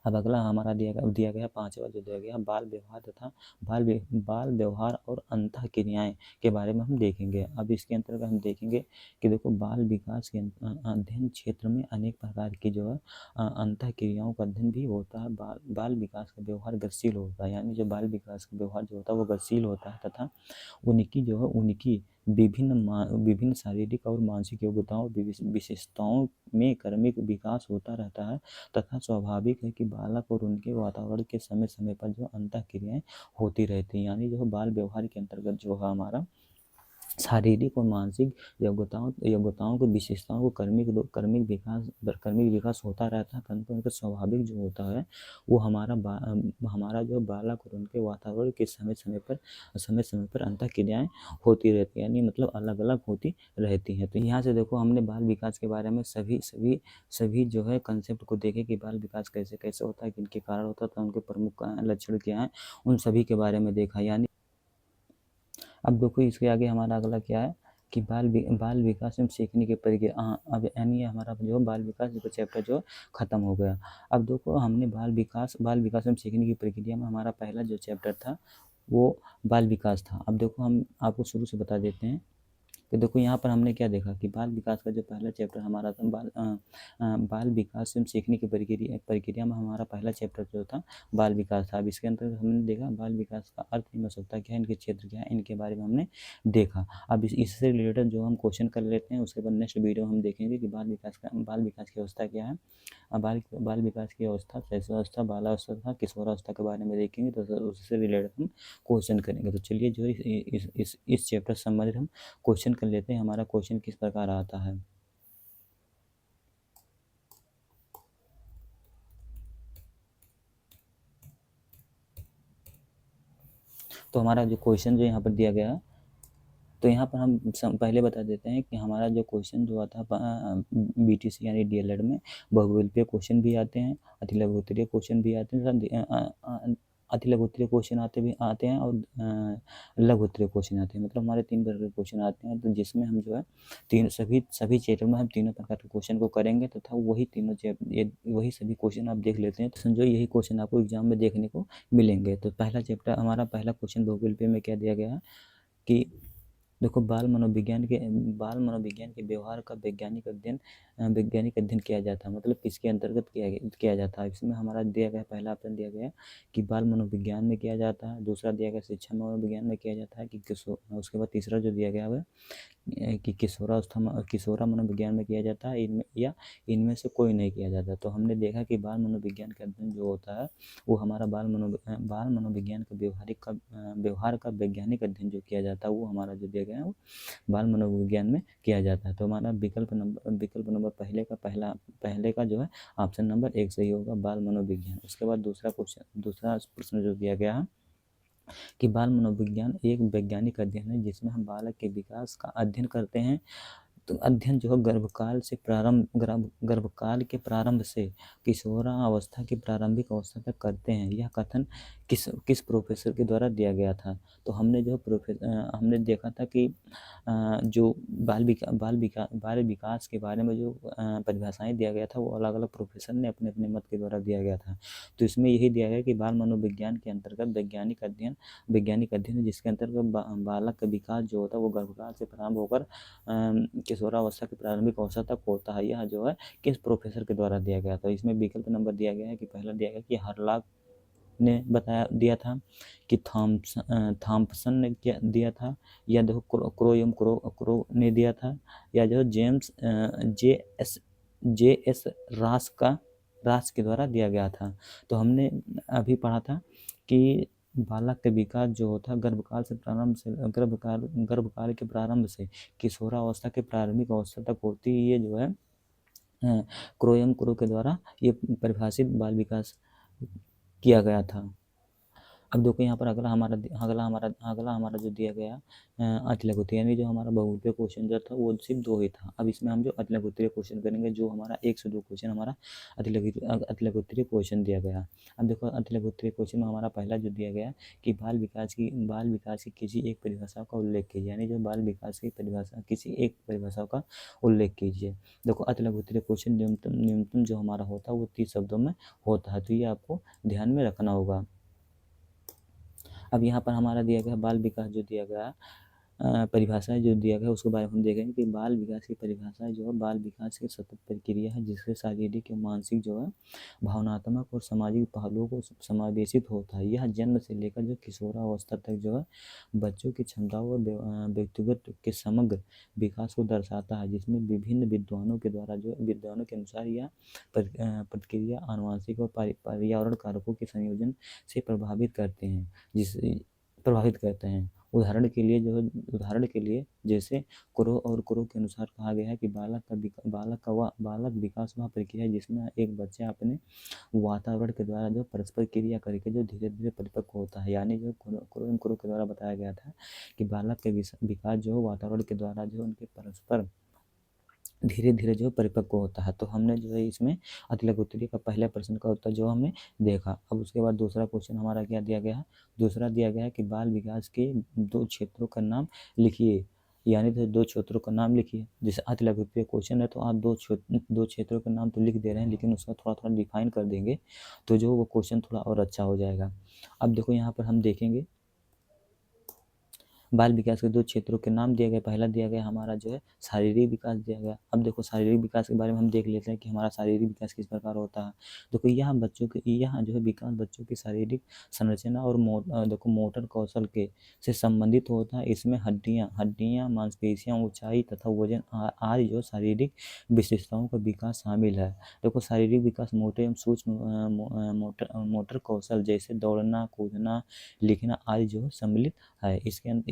अब अगला हमारा दिया गया 5वां जो दिया गया बाल व्यवहार तथा बाल व्यवहार और अंतःक्रियाएं के बारे में हम देखेंगे। अब इसके अंतर्गत हम देखेंगे कि देखो बाल विकास के अध्ययन क्षेत्र में अनेक प्रकार की जो है अंतःक्रियाओं का अध्ययन भी होता है। बाल विकास का व्यवहार गतिशील होता है, यानी जो बाल विकास का व्यवहार जो होता है वो गतिशील होता है तथा उनकी विभिन्न शारीरिक और मानसिक योग्यताओं विशेषताओं में क्रमिक विकास होता रहता है तथा स्वाभाविक है कि बालक और उनके वातावरण के समय समय पर जो अंतःक्रियाएं होती रहती हैं। यानी जो बाल व्यवहार के अंतर्गत जो है हमारा शारीरिक और मानसिक योग्यताओं की विशेषताओं को क्रमिक विकास होता रहता है, परंतु उनका स्वाभाविक जो होता है वो हमारा जो बालक और उनके वातावरण के समय समय पर अंतःक्रियाएं होती रहती हैं, यानी मतलब अलग अलग होती रहती हैं। तो यहाँ से देखो हमने बाल विकास के बारे में सभी जो है कंसेप्ट को देखे कि बाल विकास कैसे कैसे होता है, किनके कारण होता है, उनके प्रमुख लक्षण क्या हैं, उन सभी के बारे में देखा। यानी अब देखो इसके आगे हमारा अगला क्या है कि बाल विकास में सीखने की प्रक्रिया। अब यानी हमारा जो बाल विकास जो चैप्टर जो खत्म हो गया। अब देखो हमने बाल विकास में सीखने की प्रक्रिया में हमारा पहला जो चैप्टर था वो बाल विकास था। अब देखो हम आपको शुरू से बता देते हैं तो देखो यहाँ पर हमने क्या देखा कि बाल विकास का जो पहला चैप्टर हमारा था बाल विकास से सीखने की प्रक्रिया में हमारा पहला चैप्टर जो था बाल विकास था। अब इसके अंतर्गत हमने देखा बाल विकास का अर्थ एवं आवश्यकता क्या है, इनके क्षेत्र क्या है, इनके बारे में हमने देखा। अब इससे रिलेटेड जो हम क्वेश्चन कर लेते हैं, उसके बाद नेक्स्ट वीडियो हम देखेंगे कि बाल विकास की अवस्था क्या है। बाल विकास की अवस्था, शैशवावस्था, बालावस्था तथा किशोरावस्था के बारे में देखेंगे, तो उससे रिलेटेड हम क्वेश्चन करेंगे। तो चलिए जो इस चैप्टर से संबंधित हम क्वेश्चन कर लेते हैं। हमारा क्वेश्चन किस प्रकार आता है। तो हमारा जो क्वेश्चन जो यहाँ पर दिया गया है, तो यहाँ पर हम पहले बता देते हैं कि हमारा जो क्वेश्चन जो आता है बीटीसी यानी डीएलएड में बहुविकल्पीय क्वेश्चन भी आते हैं, अतिलघु उत्तरीय क्वेश्चन भी आते हैं, अतिलघु उत्तरीय क्वेश्चन आते हैं और लघु उत्तरीय क्वेश्चन आते हैं। मतलब हमारे 3 प्रकार के क्वेश्चन आते हैं, तो जिसमें हम जो है सभी चैप्टर में हम तीनों प्रकार के क्वेश्चन को करेंगे तथा वही सभी क्वेश्चन आप देख लेते हैं तो समझो यही क्वेश्चन आपको एग्जाम में देखने को मिलेंगे। तो हमारा पहला क्वेश्चन बहुविकल्पीय में क्या दिया गया है कि देखो बाल मनोविज्ञान के व्यवहार का वैज्ञानिक अध्ययन किया जाता है। मतलब किसके अंतर्गत किया जाता है। इसमें हमारा दिया गया पहला ऑप्शन दिया गया कि बाल मनोविज्ञान में किया जाता है, दूसरा दिया गया शिक्षा मनोविज्ञान में किया जाता है कि उसके बाद तीसरा जो दिया गया है कि किशोरा मनोविज्ञान में किया जाता है, इनमें से कोई नहीं किया जाता। तो हमने देखा कि बाल मनोविज्ञान का अध्ययन जो होता है वो हमारा बाल मनोविज्ञान का व्यवहार का वैज्ञानिक अध्ययन जो किया जाता है वो हमारा जो दिया गया है वो बाल मनोविज्ञान में किया जाता है। तो हमारा विकल्प नंबर पहले का जो है ऑप्शन नंबर 1 सही होगा, बाल मनोविज्ञान। उसके बाद दूसरा प्रश्न जो दिया गया है कि बाल मनोविज्ञान एक वैज्ञानिक अध्ययन है जिसमें हम बालक के विकास का अध्ययन करते हैं। तो अध्ययन जो है गर्भकाल के प्रारंभ से किशोरावस्था की प्रारंभिक अवस्था तक करते हैं। यह कथन किस प्रोफेसर के द्वारा दिया गया था। तो हमने हमने देखा था कि जो बाल विकास के बारे में जो परिभाषाएं दिया गया था वो अलग अलग प्रोफेसर ने अपने अपने मत के द्वारा दिया गया था। तो इसमें यही दिया गया कि बाल मनोविज्ञान के अंतर्गत वैज्ञानिक अध्ययन है जिसके अंतर्गत बालक का विकास जो होता है वो गर्भकाल से प्रारंभ होकर किशोरावस्था की प्रारंभिक अवस्था तक होता है। यह जो है किस प्रोफेसर के द्वारा दिया गया था। इसमें विकल्प नंबर दिया गया है कि पहला दिया गया कि हरलॉग ने दिया था, कि थॉम्पसन ने दिया था, या देखो क्रो ने दिया था, या जो जेम्स जे एस रास के द्वारा दिया गया था। तो हमने अभी पढ़ा था कि बालक का विकास जो होता है गर्भकाल के प्रारंभ से किशोरावस्था के प्रारंभिक अवस्था तक होती है। ये जो है क्रो के द्वारा ये परिभाषित बाल विकास किया गया था। अब देखो यहाँ पर अगला हमारा जो दिया गया अतिलघुत्तरीय, यानी जो हमारा बहुरूपीय क्वेश्चन जो था वो सिर्फ 2 ही था। अब इसमें हम जो अतिलघुत्तरीय क्वेश्चन करेंगे, जो हमारा 1 से 2 क्वेश्चन हमारा अतिलघुत्तरीय क्वेश्चन दिया गया। अब देखो अतिलघुत्तरीय क्वेश्चन में हमारा पहला जो दिया गया कि बाल विकास की किसी एक परिभाषा का उल्लेख कीजिए, यानी जो बाल विकास की परिभाषा किसी एक परिभाषा का उल्लेख कीजिए। देखो अतिलघुत्तरीय क्वेश्चन न्यूनतम जो हमारा होता है वो 30 शब्दों में होता है, तो ये आपको ध्यान में रखना होगा। अब यहाँ पर हमारा दिया गया बाल विकास जो दिया गया परिभाषाएं जो दिया गया उसके बारे में हम देखेंगे कि बाल विकास की परिभाषा जो है बाल विकास की सतत प्रक्रिया है जिससे शारीरिक और मानसिक जो है भावनात्मक और सामाजिक पहलुओं को समावेशित होता है। यह जन्म से लेकर जो किशोरावस्था तक जो है बच्चों की क्षमताओं और व्यक्तिगत के समग्र विकास को दर्शाता है, जिसमें विभिन्न विद्वानों के अनुसार यह प्रक्रिया आनुवंशिक और पर्यावरण कारकों के संयोजन से प्रभावित करते हैं। उदाहरण के लिए जैसे क्रो के अनुसार कहा गया है कि बालक विकास वह प्रक्रिया है जिसमें एक बच्चा अपने वातावरण के द्वारा जो परस्पर क्रिया करके जो धीरे धीरे परिपक्व होता है। यानी जो क्रो के द्वारा बताया गया था कि बालक के विकास जो वातावरण के द्वारा जो उनके परस्पर धीरे धीरे जो परिपक्व होता है। तो हमने जो है इसमें अतिलघुत्तरीय का पहले प्रश्न का उत्तर जो हमने देखा। अब उसके बाद दूसरा क्वेश्चन हमारा क्या दिया गया है, दूसरा दिया गया है कि बाल विकास के 2 क्षेत्रों का नाम लिखिए, यानी तो 2 क्षेत्रों का नाम लिखिए। जैसे अतिलघुत्तरीय क्वेश्चन है तो आप 2 क्षेत्रों का नाम तो लिख दे रहे हैं, लेकिन उसका थोड़ा थोड़ा डिफाइन कर देंगे तो जो वो क्वेश्चन थोड़ा और अच्छा हो जाएगा। अब देखो यहाँ पर हम देखेंगे बाल विकास के 2 क्षेत्रों के नाम दिए गए। पहला दिया गया हमारा जो है शारीरिक विकास दिया गया। अब देखो शारीरिक विकास के बारे में हम देख लेते हैं कि हमारा शारीरिक विकास किस प्रकार होता है। देखो यहाँ जो है विकास बच्चों की शारीरिक संरचना और देखो मोटर कौशल के से संबंधित होता है। इसमें हड्डियाँ, मांसपेशियाँ, ऊंचाई तथा वजन आदि जो शारीरिक विशेषताओं का विकास शामिल है। देखो शारीरिक विकास मोटे एवं सूक्ष्म मोटर कौशल जैसे दौड़ना, कूदना, लिखना आदि जो है सम्मिलित है।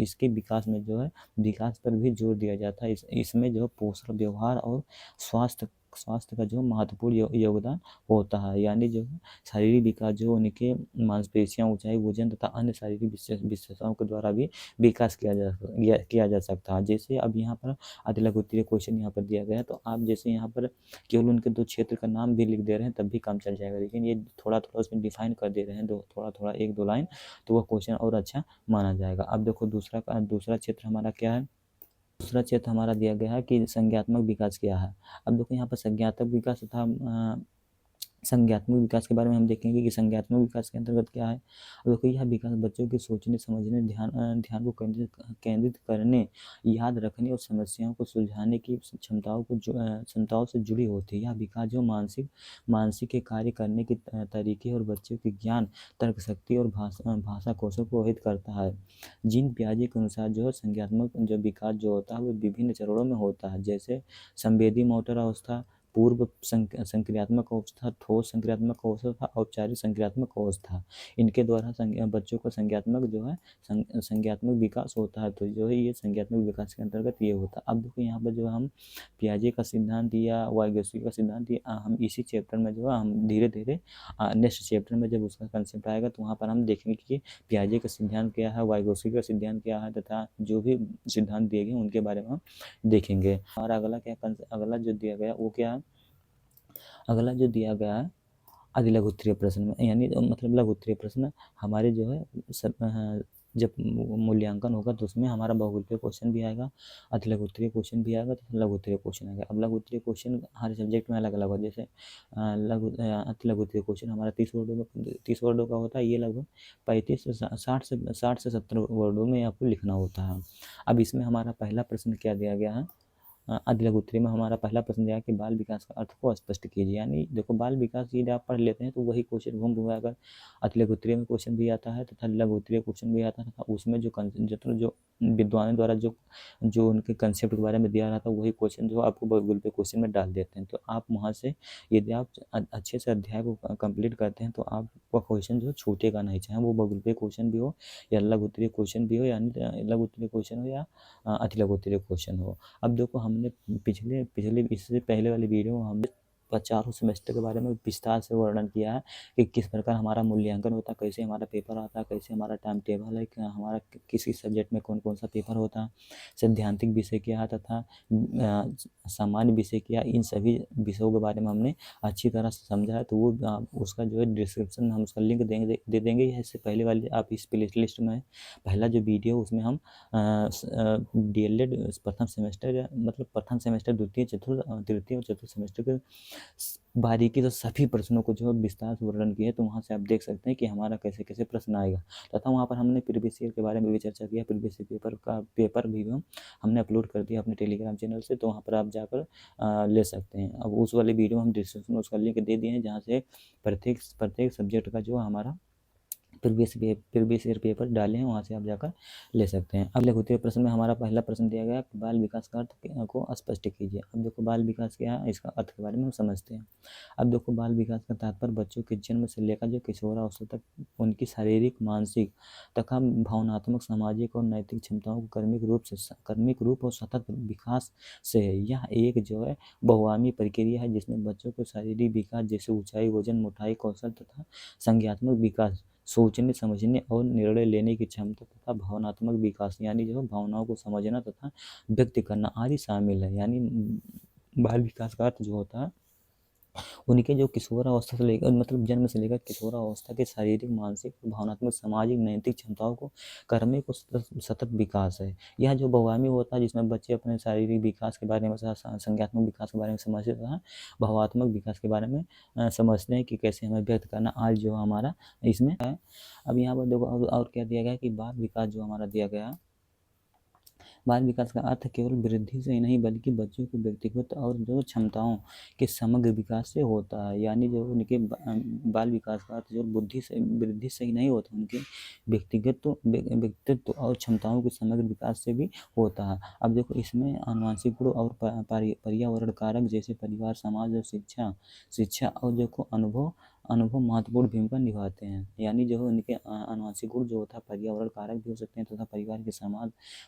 इसके विकास में जो है विकास पर भी जोर दिया जाता है। इसमें जो पोषण, व्यवहार और स्वास्थ्य का जो महत्वपूर्ण योगदान होता है। यानी जो है शारीरिक विकास जो उनके मांसपेशियाँ, ऊंचाई, वजन तथा अन्य शारीरिक विशेषताओं के द्वारा भी विकास किया जा सकता है। जैसे अब यहाँ पर अतिलघुत्तरीय क्वेश्चन यहाँ पर दिया गया है, तो आप जैसे यहाँ पर केवल उनके 2 क्षेत्र का नाम भी लिख दे रहे हैं तब भी काम चल जाएगा, लेकिन ये थोड़ा थोड़ा उसमें डिफाइन कर दे रहे हैं थोड़ा थोड़ा 1-2 लाइन, तो वह क्वेश्चन और अच्छा माना जाएगा। अब देखो दूसरा क्षेत्र हमारा क्या है, दूसरा क्षेत्र हमारा दिया गया है कि संज्ञात्मक विकास क्या है। अब देखो यहाँ पर संज्ञात्मक विकास तथा संज्ञात्मक विकास के बारे में हम देखेंगे कि संज्ञात्मक विकास के अंतर्गत क्या है। अब देखो यह विकास बच्चों के सोचने, समझने, ध्यान को केंद्रित करने, याद रखने और समस्याओं को सुलझाने की क्षमताओं से जुड़ी होती है। यह विकास जो मानसिक के कार्य करने के तरीके और बच्चों के ज्ञान, तर्क शक्ति और भाषा कौशल को प्रभावित करता है। जीन पियाजे के अनुसार जो है संज्ञात्मक जो विकास जो होता है वो विभिन्न चरणों में होता है। जैसे संवेदी मोटर अवस्था, पूर्व संक्रियात्मक अवस्था, ठोस संक्रियात्मक अवस्था, औपचारिक संक्रियात्मक अवस्था। इनके द्वारा बच्चों का संज्ञात्मक जो है संज्ञात्मक विकास होता है। तो जो है ये संज्ञात्मक विकास के अंतर्गत ये होता है। अब देखो यहाँ पर जो हम पियाजे का सिद्धांत या वाइगोत्स्की का सिद्धांत हम इसी चैप्टर में जो है हम धीरे धीरे नेक्स्ट चैप्टर में जब उसका कंसेप्ट आएगा तो वहाँ पर हम देखेंगे कि पियाजे का सिद्धांत क्या है, वाइगोत्स्की का सिद्धांत क्या है, तथा जो भी सिद्धांत दिए गए उनके बारे में हम देखेंगे। और अगला जो दिया गया वो क्या है, अगला जो दिया गया है अतिलघुत्तरीय प्रश्न में, यानी मतलब लघुत्तरीय प्रश्न हमारे जो है जब मूल्यांकन होगा तो उसमें हमारा बहुरूपीय क्वेश्चन भी आएगा, अतिलघुत्तरीय क्वेश्चन भी आएगा, तो लघुत्तरीय क्वेश्चन आएगा। अब लघुत्तरीय क्वेश्चन हर सब्जेक्ट में अलग अलग होगा। जैसे अतिलघुत्तरीय क्वेश्चन हमारा 30 वर्डों का होता है, ये लगभग 60 से 70 वर्डों में आपको लिखना होता है। अब इसमें हमारा पहला प्रश्न क्या दिया गया है, अतिलघुत्तरीय में हमारा पहला प्रश्न दिया कि बाल विकास का अर्थ को स्पष्ट कीजिए। यानी देखो बाल विकास यदि आप पढ़ लेते हैं तो वही क्वेश्चन घूम घूम अगर अतिलघुत्तरीय में क्वेश्चन भी आता है तथा लघुत्तरीय क्वेश्चन भी आता है तथा उसमें जो विद्वानों द्वारा जो उनके कंसेप्ट के बारे में दिया रहा था वही क्वेश्चन जो आपको गूगल पे क्वेश्चन में डाल देते हैं। तो आप वहाँ से यदि आप अच्छे से अध्याय को कंप्लीट करते हैं तो आपका क्वेश्चन जो छूटेगा नहीं, चाहे वो गूगल पे क्वेश्चन भी हो या लघुत्तरीय क्वेश्चन भी हो, यानी लघुत्तरीय क्वेश्चन हो या अतिलघुत्तरीय क्वेश्चन हो। अब देखो हमने पिछले इससे पहले वाली वीडियो में हमने चारों सेमेस्टर के बारे में विस्तार से वर्णन किया है कि किस प्रकार हमारा मूल्यांकन होता है, कैसे हमारा पेपर आता है, कैसे हमारा टाइम टेबल है, हमारा किस किस सब्जेक्ट में कौन कौन सा पेपर होता है, सैद्धांतिक विषय क्या है तथा सामान्य विषय क्या, इन सभी विषयों के बारे में हमने अच्छी तरह से समझा है। तो वो उसका जो है डिस्क्रिप्शन हम उसका लिंक दे देंगे। इससे पहले वाले आप इस प्ले लिस्ट में पहला जो वीडियो उसमें हम DLED प्रथम सेमेस्टर मतलब प्रथम सेमेस्टर द्वितीय तृतीय और चतुर्थ सेमेस्टर के बारीकी से सभी प्रश्नों को जो विस्तार से वर्णन किया है। तो वहाँ से आप देख सकते हैं कि हमारा कैसे कैसे प्रश्न आएगा तथा वहाँ पर हमने प्रीवियस ईयर के बारे में भी चर्चा किया। प्रीवियस ईयर पेपर भी हमने अपलोड कर दिया अपने टेलीग्राम चैनल से, तो वहाँ पर आप जाकर ले सकते हैं। अब उस वाले वीडियो हम डिस्क्रिप्शन में उसका लिंक दे दिए हैं, जहाँ से प्रत्येक सब्जेक्ट का जो हमारा प्रीवियस ईयर पेपर डाले हैं, वहाँ से आप जाकर ले सकते हैं। अगले होते हुए प्रश्न में हमारा पहला प्रश्न दिया गया कि बाल विकास का अर्थ को स्पष्ट कीजिए। अब देखो बाल विकास क्या है, इसका अर्थ के बारे में हम समझते हैं। अब देखो बाल विकास का तात्पर्य बच्चों के जन्म से लेकर जो किशोरावस्था तक उनकी शारीरिक, मानसिक तथा भावनात्मक, सामाजिक और नैतिक क्षमताओं को क्रमिक रूप और सतत विकास से है। यह एक जो है बहुआयामी प्रक्रिया है जिसमें बच्चों को शारीरिक विकास जैसे ऊंचाई, वजन, मोटाई, कौशल तथा संज्ञानात्मक विकास, सोचने, समझने और निर्णय लेने की क्षमता तथा भावनात्मक विकास यानी जो भावनाओं को समझना तथा व्यक्त करना आदि शामिल है। यानी बाल विकास का अर्थ जो होता है उनके जो किशोरावस्था से लेकर मतलब जन्म से लेकर किशोरावस्था के शारीरिक, मानसिक, भावनात्मक, सामाजिक, नैतिक क्षमताओं को क्रमिक और सतत विकास है। यह जो बहुआयामी होता है जिसमें बच्चे अपने शारीरिक विकास के बारे में, संज्ञानात्मक विकास के बारे में समझते हैं, भावात्मक विकास के बारे में समझते हैं कि कैसे हमें व्यक्त करना, आज जो हमारा इसमें है। अब यहाँ पर देखो और क्या दिया गया कि बाल विकास जो हमारा दिया गया, बाल विकास का अर्थ केवल वृद्धि से ही नहीं बल्कि बच्चों के व्यक्तिगत और जो क्षमताओं के समग्र विकास से होता है। यानी जो उनके बाल विकास का अर्थ जो वृद्धि से ही नहीं होता, उनके व्यक्तित्व और क्षमताओं के समग्र विकास से भी होता है। अब देखो इसमें आनुवंशिक गुण और पर्यावरण कारक जैसे परिवार, समाज और शिक्षा और देखो अनुभव महत्वपूर्ण भूमिका निभाते हैं। यानी जो उनके आनुवंशिक गुण जो होता है पर्यावरण कारक भी हो सकते हैं तथा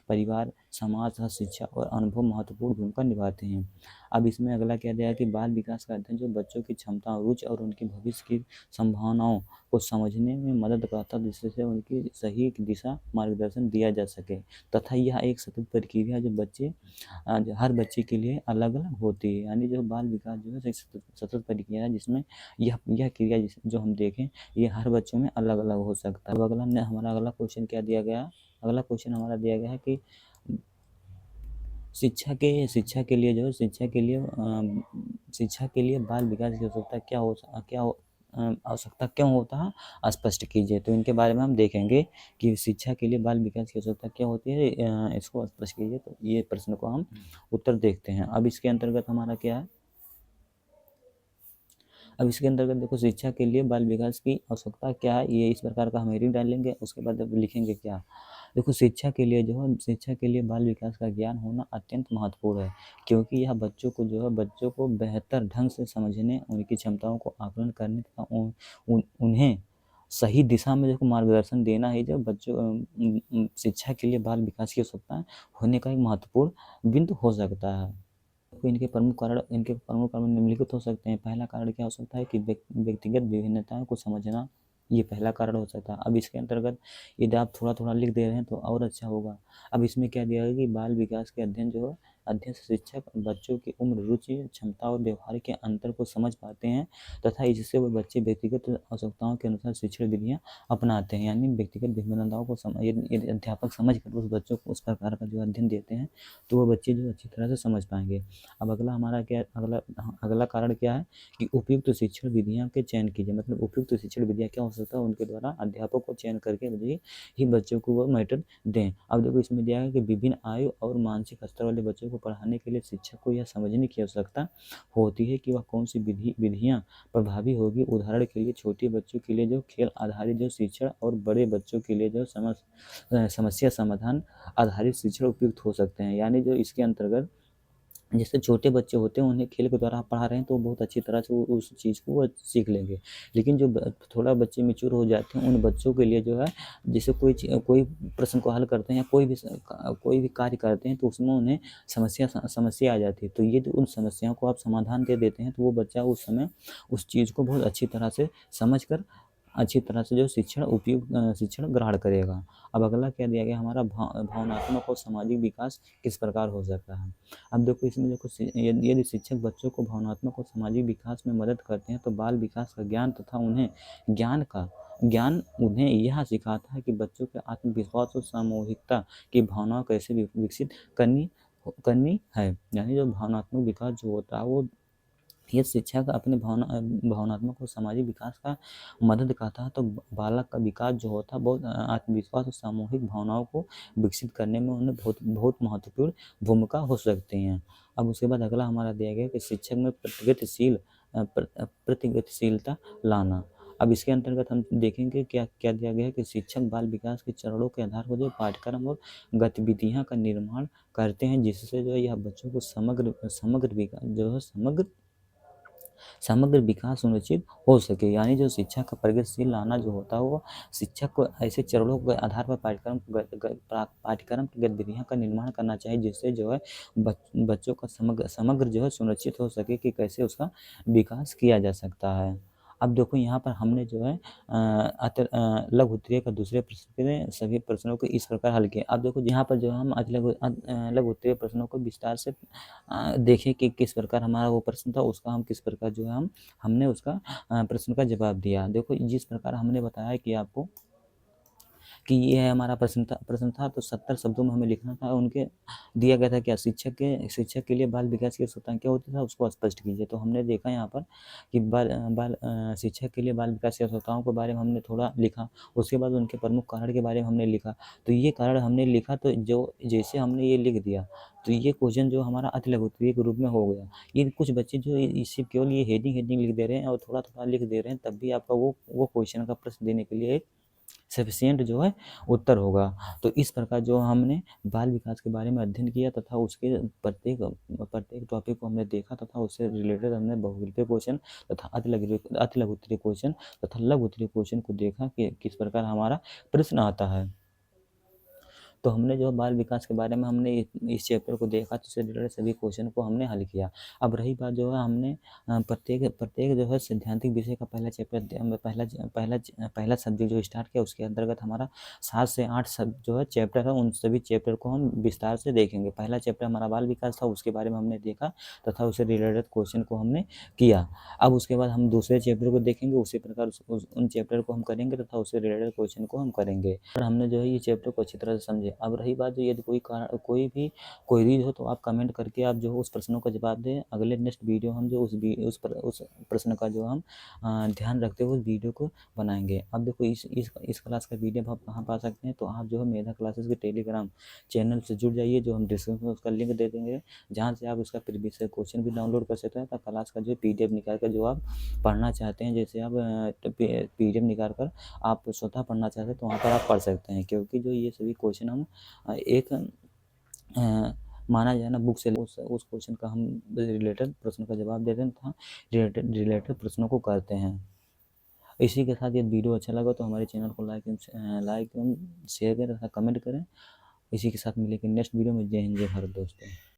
परिवार, समाज तथा शिक्षा और अनुभव महत्वपूर्ण भूमिका निभाते हैं। अब इसमें अगला क्या दिया कि बाल विकास का अध्ययन जो बच्चों की क्षमता, रुचि और उनकी भविष्य की संभावनाओं को समझने में मदद करता है, जिससे उनकी सही दिशा मार्गदर्शन दिया जा सके तथा यह एक सतत प्रक्रिया जो हर बच्चे के लिए अलग अलग होती है। यानी जो बाल विकास जो है सतत प्रक्रिया है जिसमें यह क्रिया जो हम देखें ये हर बच्चों में अलग अलग हो सकता है। अब हमारा अगला क्वेश्चन क्या दिया गया, अगला क्वेश्चन हमारा दिया गया है कि शिक्षा के लिए जो शिक्षा के लिए बाल विकास की आवश्यकता क्यों होता है, स्पष्ट कीजिए। तो इनके बारे में हम देखेंगे कि शिक्षा के लिए बाल विकास की आवश्यकता क्या होती है, इसको स्पष्ट कीजिए। तो ये प्रश्न को हम उत्तर देखते हैं। अब इसके अंतर्गत हमारा क्या है, अब इसके अंतर्गत देखो शिक्षा के लिए बाल विकास की आवश्यकता क्या है, ये इस प्रकार का हम हेडिंग डालेंगे। उसके बाद अब लिखेंगे क्या, देखो शिक्षा के लिए बाल विकास का ज्ञान होना अत्यंत महत्वपूर्ण है, क्योंकि यह बच्चों को बेहतर ढंग से समझने, उनकी क्षमताओं को आकलन करने तथा उन्हें सही दिशा में देखो मार्गदर्शन देना ही जो बच्चों शिक्षा के लिए बाल विकास की आवश्यकता होने का एक महत्वपूर्ण बिंदु हो सकता है। इनके प्रमुख कारण निम्नलिखित हो सकते हैं। पहला कारण क्या हो सकता है कि व्यक्तिगत विभिन्नताओं को समझना, ये पहला कारण हो सकता है। अब इसके अंतर्गत यदि आप थोड़ा थोड़ा लिख दे रहे हैं तो और अच्छा होगा। अब इसमें क्या दिया गया कि बाल विकास के अध्ययन से शिक्षक बच्चों की उम्र, रुचि, क्षमता और व्यवहार के अंतर को समझ पाते हैं तथा इससे वो बच्चे व्यक्तिगत आवश्यकताओं के अनुसार शिक्षण विधियाँ अपनाते हैं। यानी व्यक्तिगत विभिन्नताओं को यदि अध्यापक समझ कर उस बच्चों को उस प्रकार का जो अध्ययन देते हैं तो वो बच्चे जो अच्छी तरह से समझ पाएंगे। अब अगला कारण क्या है कि उपयुक्त शिक्षण विधियां के चयन कीजिए। मतलब उपयुक्त शिक्षण विधियां क्या हो सकता है, उनके द्वारा अध्यापक को चयन करके ही बच्चों को वो मैटर दें। अब देखो इसमें दिया है कि विभिन्न आयु और मानसिक स्तर वाले बच्चों को पढ़ाने के लिए शिक्षक को यह समझने की आवश्यकता होती है कि वह कौन सी विधियाँ प्रभावी होगी। उदाहरण के लिए छोटे बच्चों के लिए जो खेल आधारित जो शिक्षण और बड़े बच्चों के लिए जो समस्या समाधान आधारित शिक्षण उपयुक्त हो सकते हैं। यानी जो इसके अंतर्गत जैसे छोटे बच्चे होते हैं उन्हें खेल के द्वारा आप पढ़ा रहे हैं तो बहुत अच्छी तरह से वो उस चीज़ को वो सीख लेंगे। लेकिन जो थोड़ा बच्चे मैच्योर हो जाते हैं उन बच्चों के लिए जो है, जैसे कोई प्रश्न को हल करते हैं या कोई भी कार्य करते हैं तो उसमें उन्हें समस्या आ जाती है। तो ये उन समस्याओं को आप समाधान दे देते हैं तो वो बच्चा उस समय उस चीज़ को बहुत अच्छी तरह से समझ कर अच्छी तरह से जो शिक्षण ग्रहण करेगा। अब अगला क्या दिया गया हमारा भावनात्मक और सामाजिक विकास किस प्रकार हो सकता है। अब देखो इसमें देखो यदि शिक्षक बच्चों को भावनात्मक और सामाजिक विकास में मदद करते हैं तो बाल विकास का ज्ञान उन्हें यह सिखाता है कि बच्चों के आत्मविश्वास और सामूहिकता की भावना कैसे विकसित करनी है। यानी जो भावनात्मक विकास जो होता है वो ये शिक्षक अपने भावनात्मक और सामाजिक विकास का मदद करता है तो बालक का विकास जो होता है बहुत आत्मविश्वास और सामूहिक भावनाओं को विकसित करने में उन्हें बहुत बहुत महत्वपूर्ण भूमिका हो सकती हैं। अब उसके बाद अगला हमारा दिया गया कि शिक्षक में प्रतिगतिशीलता लाना। अब इसके अंतर्गत हम देखेंगे क्या क्या दिया गया है कि शिक्षक बाल विकास के चरणों के आधार पर जो पाठ्यक्रम और गतिविधियां का निर्माण करते हैं जिससे जो है यह बच्चों को समग्र विकास सुनिश्चित हो सके। यानी जो शिक्षा का प्रगतिशील लाना जो होता है वो शिक्षक को ऐसे चरणों के आधार पर पाठ्यक्रम की गतिविधियां का निर्माण करना चाहिए जिससे जो है बच्चों का समग्र जो है सुनिश्चित हो सके कि कैसे उसका विकास किया जा सकता है। अब देखो यहाँ पर हमने जो है लघु उत्तरीय का दूसरे प्रश्न के सभी प्रश्नों को इस प्रकार हल किया। अब देखो यहाँ पर जो हम आज लघु उत्तरीय प्रश्नों को विस्तार से देखें कि किस प्रकार हमारा वो प्रश्न था उसका हम किस प्रकार जो है हमने उसका प्रश्न का जवाब दिया। देखो जिस प्रकार हमने बताया कि आपको कि ये है हमारा प्रश्न था तो 70 शब्दों में हमें लिखना था। उनके दिया गया था क्या शिक्षक के लिए बाल विकास की आवश्यकता क्या होती था उसको स्पष्ट कीजिए। तो हमने देखा यहाँ पर कि शिक्षक के लिए बाल विकास की आवश्यकताओं के बारे में हमने थोड़ा लिखा। उसके बाद उनके प्रमुख कारण के बारे में हमने लिखा। तो ये कारण हमने लिखा तो जो जैसे हमने ये लिख दिया तो ये क्वेश्चन जो हमारा अति लघु उत्तरीय के रूप में हो गया। ये कुछ बच्चे जो इसी केवल ये हेडिंग लिख दे रहे हैं और थोड़ा थोड़ा लिख दे रहे हैं तब भी आपका वो क्वेश्चन का प्रश्न देने के लिए सफिशिएंट जो है उत्तर होगा। तो इस प्रकार जो हमने बाल विकास के बारे में अध्ययन किया तथा उसके प्रत्येक टॉपिक को हमने देखा तथा उससे रिलेटेड हमने बहुविकल्पीय क्वेश्चन तथा अति लघु उत्तरीय क्वेश्चन तथा लघु उत्तरीय क्वेश्चन को देखा कि किस प्रकार हमारा प्रश्न आता है। तो हमने जो बाल विकास के बारे में हमने इस चैप्टर को देखा तो उससे रिलेटेड सभी क्वेश्चन को हमने हल किया। अब रही बात जो है हमने प्रत्येक जो है सैद्धांतिक विषय का पहला चैप्टर पहला सब्जेक्ट जो स्टार्ट किया उसके अंतर्गत हमारा 7 से 8 सब जो है चैप्टर है उन सभी चैप्टर को हम विस्तार से देखेंगे। पहला चैप्टर हमारा बाल विकास था उसके बारे में हमने देखा तथा उससे रिलेटेड क्वेश्चन को हमने किया। अब उसके बाद हम दूसरे चैप्टर को देखेंगे उसी प्रकार उन चैप्टर को हम करेंगे तथा उससे रिलेटेड क्वेश्चन को हम करेंगे और हमने जो है ये चैप्टर को अच्छी तरह से समझे। अब रही बात जो यदि कोई भी क्वेरीज हो तो आप कमेंट करके आप जो उस प्रश्नों का जवाब दें। अगले नेक्स्ट वीडियो हम जो उस प्रश्न का जो हम ध्यान रखते हुए उस वीडियो को बनाएंगे। अब देखो इस क्लास का पीडीएफ आप कहाँ पा सकते हैं तो आप जो है मेधा क्लासेस के टेलीग्राम चैनल से जुड़ जाइए जो हम डिस्क्रिप्शन में उसका लिंक दे देंगे जहाँ से आप उसका प्रीवियस क्वेश्चन भी डाउनलोड कर सकते हैं। तो क्लास का जो पीडीएफ निकाल कर जो आप पढ़ना चाहते हैं जैसे आप पीडीएफ निकाल कर आप स्वतः पढ़ना चाहते हैं तो वहाँ पर आप पढ़ सकते हैं क्योंकि जो ये सभी क्वेश्चन हम एक माना जाए ना बुक से उस क्वेश्चन का हम रिलेटेड प्रश्न का जवाब देते हैं तथा रिलेटेड प्रश्नों को करते हैं। इसी के साथ ये वीडियो अच्छा लगा तो हमारे चैनल को लाइक शेयर करें तथा कमेंट करें। इसी के साथ मिलेंगे नेक्स्ट वीडियो में। जय हिंद जय भारत दोस्तों।